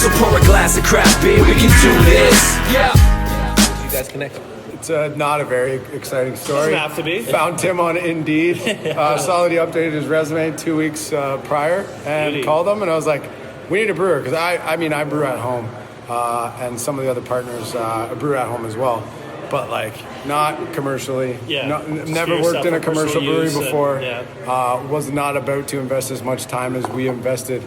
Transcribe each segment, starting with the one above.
So pour a glass of craft beer, we can do this. Yeah. You guys connect. It's not a very exciting story. Doesn't have to be. Found Tim on Indeed. Saw that he updated his resume 2 weeks prior and Beauty. called him, and I was like, we need a brewer, because I brew at home, and some of the other partners brew at home as well, but like not commercially. Yeah. Never worked in a commercial brewery before. And, Was not about to invest as much time as we invested.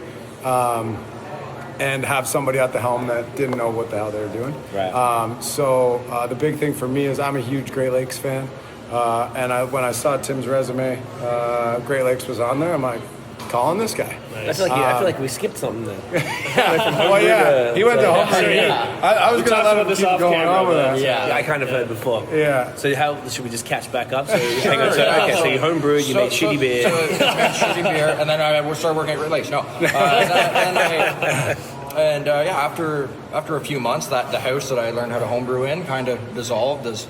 And have somebody at the helm that didn't know what the hell they were doing. Right. So the big thing for me is I'm a huge Great Lakes fan. And when I saw Tim's resume, Great Lakes was on there, I'm like, calling this guy. nice. I feel like we skipped something there. Well, yeah, he went to homebrew. Sure, Yeah. I was going to talked let about him this keep off going camera, on with but- that. Yeah, I kind of heard before. Yeah. So how should we just catch back up? So hang on. So you homebrew, you made shitty beer. Shitty beer, and then I started working at Great Lakes. No, after a few months, that the house that I learned how to homebrew in kind of dissolved as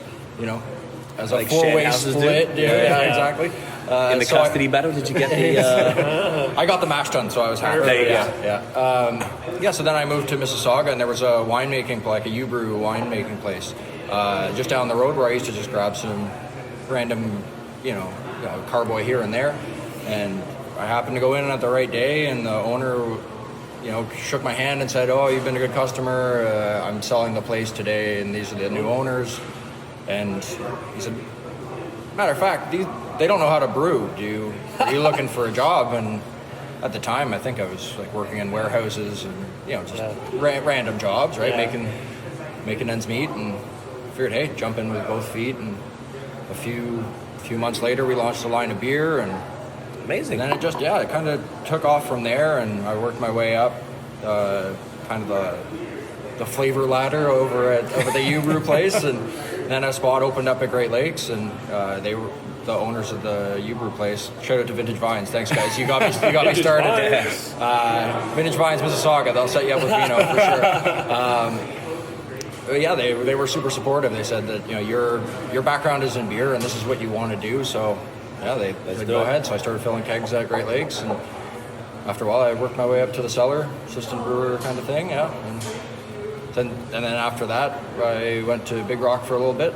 as a Like shared four-way houses do? split. Yeah, exactly. In the so custody battle, did you get the? I got the mash done, so I was happy. There you Yeah. So then I moved to Mississauga, and there was a winemaking, like a U-Brew winemaking place, just down the road where I used to just grab some random, carboy here and there, and I happened to go in at the right day, and the owner, shook my hand and said, "Oh, you've been a good customer. I'm selling the place today, and these are the new owners." And he said, "Matter of fact, they don't know how to brew. Are you looking for a job?" And at the time, I think I was like working in warehouses and just random jobs, right? Yeah. Making ends meet, and figured, hey, jump in with both feet. And a few months later, we launched a line of beer, and Amazing. then it kind of took off from there, and I worked my way up, kind of the flavor ladder over at the U-Brew place, and then a spot opened up at Great Lakes, and they were the owners of the U-Brew place. Shout out to Vintage Vines, thanks guys, you got me started. Vintage Vines, Mississauga, they'll set you up with vino for sure. But yeah, they were super supportive. They said that your background is in beer, and this is what you want to do, so. Yeah, they said, go ahead. So I started filling kegs at Great Lakes, and after a while, I worked my way up to the cellar, assistant brewer kind of thing. Yeah, and then after that, I went to Big Rock for a little bit,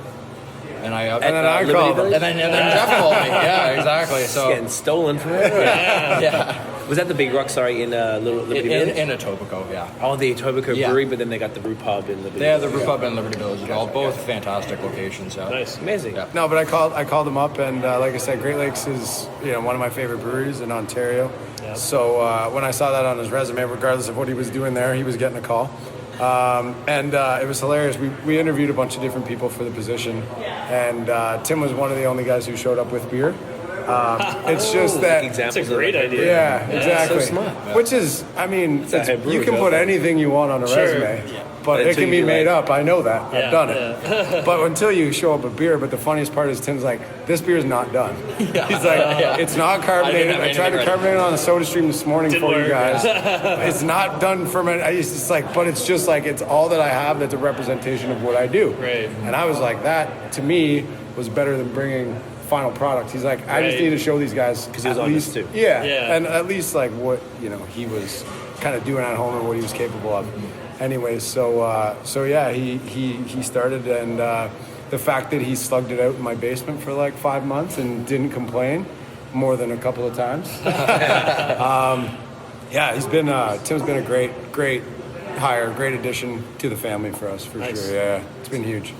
and I called him. and then Jeff called me. Yeah, exactly. So Getting stolen from it. yeah, Was that the Big Rock? Sorry, in Liberty Village. in Etobicoke. Yeah. Oh, the Etobicoke Yeah. Brewery, but then they got the brew pub in Liberty. They have the Village. brew pub in Liberty Village as well. Both fantastic locations. Yeah. Nice. Amazing. Yeah. No, but I called him up, and like I said, Great Lakes is one of my favorite breweries in Ontario. Yeah. So when I saw that on his resume, regardless of what he was doing there, he was getting a call, and it was hilarious. We interviewed a bunch of different people for the position, and Tim was one of the only guys who showed up with beer. It's just that. Examples That's a great of idea. Yeah, exactly. so smart. Which is, I mean, how brewers you can do put it. anything you want on a Sure. resume, but it Until can be you made like- up. I know that. Yeah, I've done it. But until you show up with beer, but the funniest part is Tim's like, this beer's not done. He's like, it's not carbonated. I tried to carbonate it on the soda stream this morning Didn't for you work, guys. It's not done fermented. It's just like, but it's just like, it's all that I have that's a representation of what I do. Right. And I was like, that to me was better than bringing final product. He's like, I just Right. need to show these guys 'Cause he was at honest least, too. yeah, Yeah. and at least like what he was kind of doing at home and what he was capable of. Anyways, so yeah, he started, and the fact that he slugged it out in my basement for like 5 months and didn't complain more than a couple of times. Yeah, Tim's been a great hire, great addition to the family for us for Nice. sure. Yeah, it's been huge.